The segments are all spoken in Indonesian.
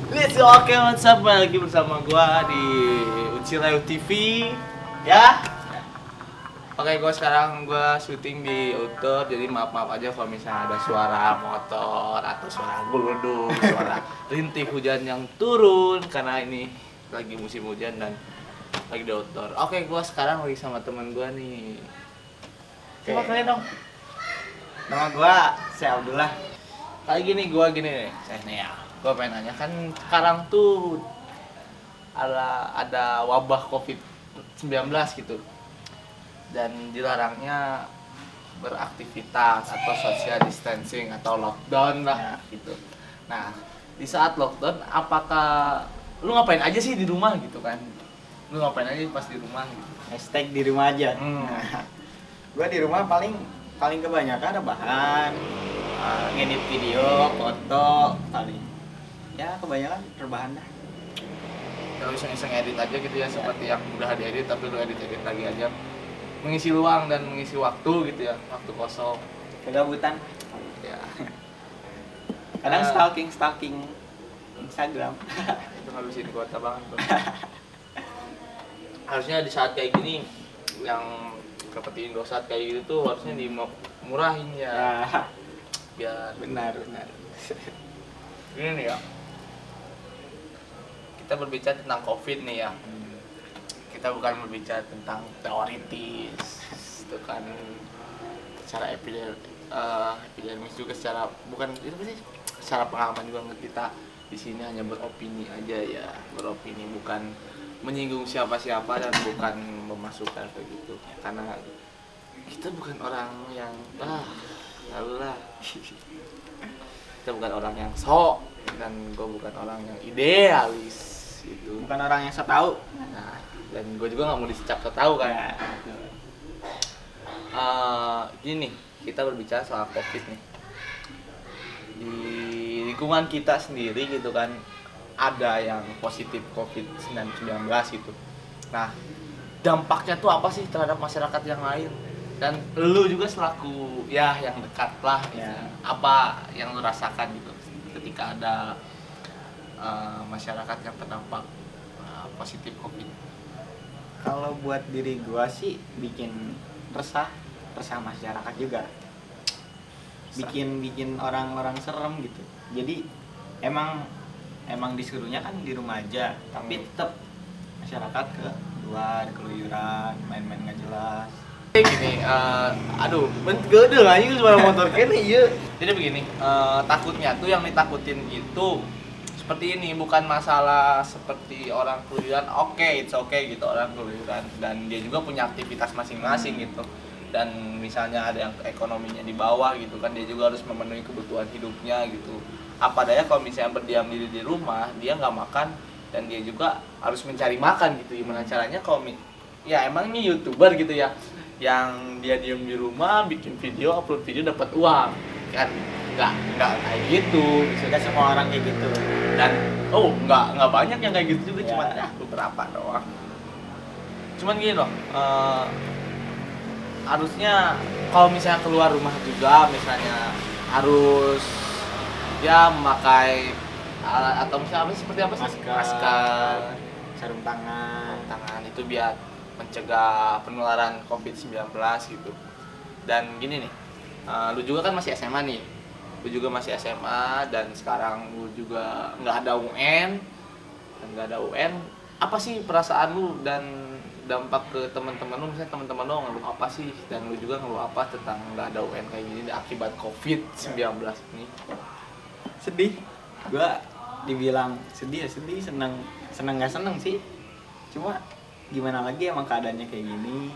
Let's go, oke, what's up, balik lagi bersama gua di Ucirayu TV. Ya. Oke, gua sekarang syuting di outdoor, jadi maaf aja kalau misalnya ada suara motor atau suara geludung, suara rintih hujan yang turun karena ini lagi musim hujan dan lagi di outdoor. Oke, gua sekarang lagi sama teman gua nih. Coba kalian dong. Nama gua Syekh Abdullah. Kayak gini nih, saya nih ya. Gua pengen nanya, kan sekarang tuh ada wabah COVID-19 gitu. Dan dilarangnya beraktivitas atau social distancing atau lockdown lah gitu. Nah, di saat lockdown apakah lu ngapain aja sih di rumah gitu kan? Lu ngapain aja pas di rumah gitu? Hashtag di rumah aja. Hmm. Gua di rumah paling kebanyakan rebahan, ngedit video, foto, paling. Ya kebanyakan rebahan dah. Kalau iseng-iseng edit aja gitu ya, seperti yang udah diedit tapi lu edit lagi aja. Mengisi luang dan mengisi waktu gitu ya, waktu kosong. Kegabutan. Ya. Kadang stalking Instagram. Itu ngabisin kuota banget, Bro. Harusnya di saat kayak gini yang seperti Indosat kayak gitu tuh harusnya dimurahin ya. Biar Benar. Ini nih ya. Kita berbicara tentang COVID nih ya. Kita bukan berbicara tentang teoritis, itu kan secara epidemis juga, secara bukan itu sih, secara pengalaman juga. Kita di sini hanya beropini aja ya, beropini, bukan menyinggung siapa-siapa dan bukan memasukkan kayak gitu, karena kita bukan orang yang lalu lah. Kita bukan orang yang sok dan gue bukan orang yang idealis gitu. Bukan orang yang so tahu. Nah, dan gue juga nggak mau dicap so tahu kan. Gini, kita berbicara soal COVID nih. Di lingkungan kita sendiri gitu kan, ada yang positif COVID-19 gitu. Nah, dampaknya tuh apa sih terhadap masyarakat yang lain? Dan lu juga selaku ya yang dekat lah, Ya. Apa yang lu rasakan gitu ketika ada masyarakat yang terdampak positif COVID? Kalau buat diri gua sih bikin resah masyarakat juga. Bikin orang-orang serem gitu. Jadi emang disuruhnya kan di rumah aja, tapi tetap masyarakat ke luar, keluyuran, main-main nggak jelas. Gini, aduh, gede lah ini suara motor kene iya. Jadi begini, takutnya tuh yang ditakutin itu seperti ini, bukan masalah seperti orang keluyuran. It's okay gitu, orang keluyuran dan dia juga punya aktivitas masing-masing gitu. Dan misalnya ada yang ekonominya di bawah gitu kan, dia juga harus memenuhi kebutuhan hidupnya gitu. Apa daya kalau misalnya berdiam diri di rumah, dia nggak makan dan dia juga harus mencari makan gitu. Gimana caranya kalau ya emang ini YouTuber gitu ya, yang dia diem di rumah bikin video, upload video dapat uang kan? Nggak kayak gitu. Nggak semua orang kayak gitu. Dan nggak banyak yang kayak gitu juga, Ya. Cuma beberapa doang. Cuman gini loh, harusnya kalau misalnya keluar rumah juga, misalnya harus ya memakai alat atau misalnya seperti apa sih? Masker, sarung tangan. itu biar mencegah penularan COVID-19 gitu. Dan gini nih, lu juga kan masih SMA nih. Lu juga masih SMA dan sekarang lu juga nggak ada UN. Apa sih perasaan lu dan dampak ke teman-teman lu? Misalnya teman-teman lu ngeluh apa sih, dan lu juga ngeluh apa tentang nggak ada UN kayak gini akibat COVID-19 ini? Sedih. Gua dibilang sedih, seneng nggak seneng sih. Cuma gimana lagi, emang keadaannya kayak gini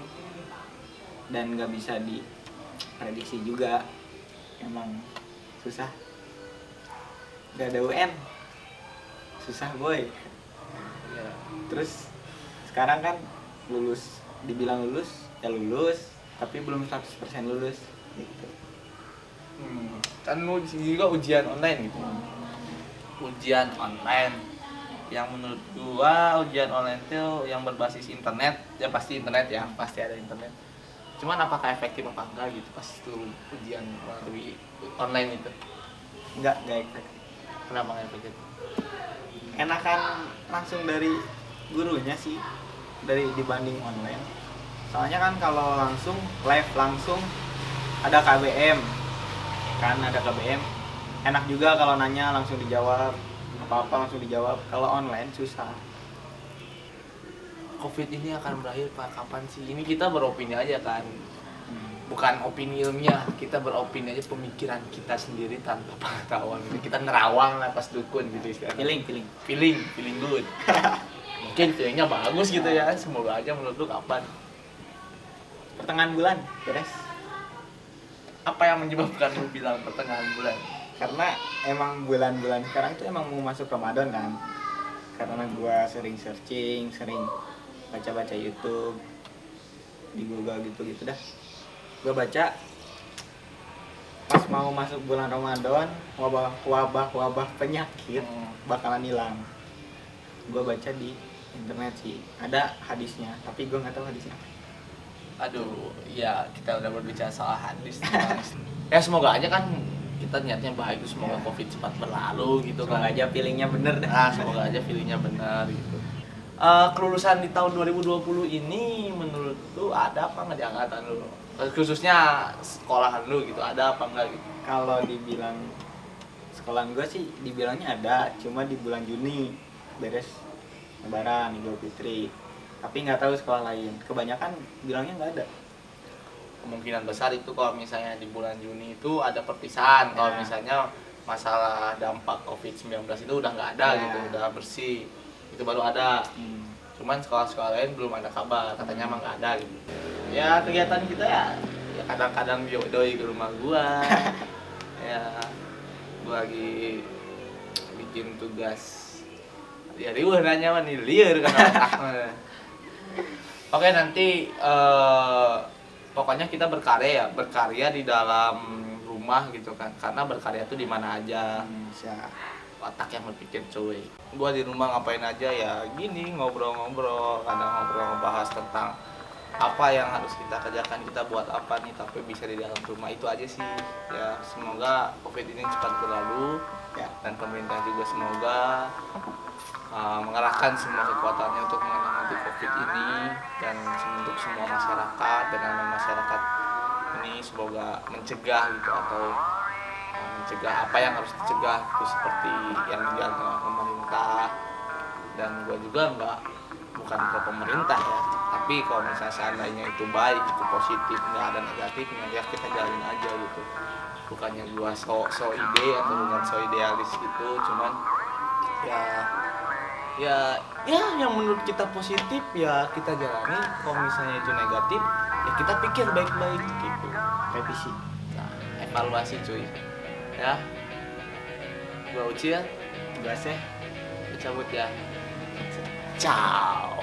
dan nggak bisa diprediksi juga. Emang susah. Gak ada UN, susah boy. Ya. Terus sekarang kan dibilang lulus, tapi belum 100% lulus gitu. Kan lu juga ujian online gitu. Ujian online yang menurut gua ujian online itu yang berbasis internet, ya pasti internet ya, pasti ada internet. Cuman apakah efektif apa enggak gitu pas itu ujian melalui online itu? Nggak efektif. Kenapa nggak efektif? Enakan langsung dari gurunya sih, dari dibanding online. Soalnya kan kalau langsung live langsung ada KBM kan, ada KBM enak juga kalau nanya langsung dijawab, apa-apa langsung dijawab. Kalau online susah. Covid ini akan berakhir kapan sih? Ini kita beropini aja kan, bukan opini ilmiah, kita beropini aja pemikiran kita sendiri tanpa pengetahuan. Kita nerawang lah pas dukun gitu istilahnya. Feeling good. Mungkin feelingnya bagus gitu ya, semoga aja. Menurut lu kapan? Pertengahan bulan beres. Apa yang menyebabkan lu bilang pertengahan bulan? Karena emang bulan-bulan sekarang itu emang mau masuk Ramadan kan. Karena gua sering searching, sering baca-baca YouTube, di Google gitu-gitu dah. Gua baca pas mau masuk bulan Ramadan, wabah penyakit bakalan hilang. Gua baca di internet sih, ada hadisnya, tapi gua nggak tahu hadisnya apa. Aduh, ya kita udah berbicara soal hadis. Ya semoga aja kan kita niatnya baik, semoga Covid cepat berlalu gitu Semoga kan. aja feelingnya bener dah. Nah, semoga aja feelingnya benar gitu. Kelulusan di tahun 2020 ini menurut lu ada apa nggak di angkatan lu? Khususnya sekolahan lu gitu, ada apa enggak gitu? Kalau dibilang sekolahan gue sih dibilangnya ada, cuma di bulan Juni beres Lebaran, Idul Fitri. Tapi nggak tahu sekolah lain. Kebanyakan bilangnya nggak ada. Kemungkinan besar itu kalau misalnya di bulan Juni itu ada perpisahan. Kalau misalnya masalah dampak Covid-19 itu udah nggak ada gitu, udah bersih. Itu baru ada. Cuman sekolah-sekolah lain belum ada kabar, katanya emang nggak ada gitu. Ya kegiatan kita ya kadang-kadang doi ke rumah gua. Ya gua lagi bikin tugas. Ya riuh nanya mah nih liar kan otaknya. Oke, nanti pokoknya kita berkarya di dalam rumah gitu kan. Karena berkarya tuh di mana aja. Otak yang berpikir cuy. Gua di rumah ngapain aja ya gini, ngobrol-ngobrol, kadang ngobrol ngebahas tentang apa yang harus kita kerjakan, kita buat apa nih, tapi bisa di dalam rumah. Itu aja sih ya. Semoga Covid ini cepat berlalu ya, dan pemerintah juga semoga mengerahkan semua kekuatannya untuk menangani Covid ini, dan untuk semua masyarakat, dengan masyarakat ini semoga mencegah gitu, atau mencegah apa yang harus dicegah itu seperti yang dilakukan oleh pemerintah. Dan gue juga bukan ke pemerintah ya, tapi kalau misalnya seandainya itu baik, itu positif, nggak ada negatifnya, ya kita jalanin aja gitu. Bukannya gue so ide atau bukan so idealis gitu, cuman ya yang menurut kita positif ya kita jalani. Kalau misalnya itu negatif ya kita pikir baik-baik gitu, revisi, evaluasi cuy ya. Gua Uci ya, Tugasnya cabut ya, ciao.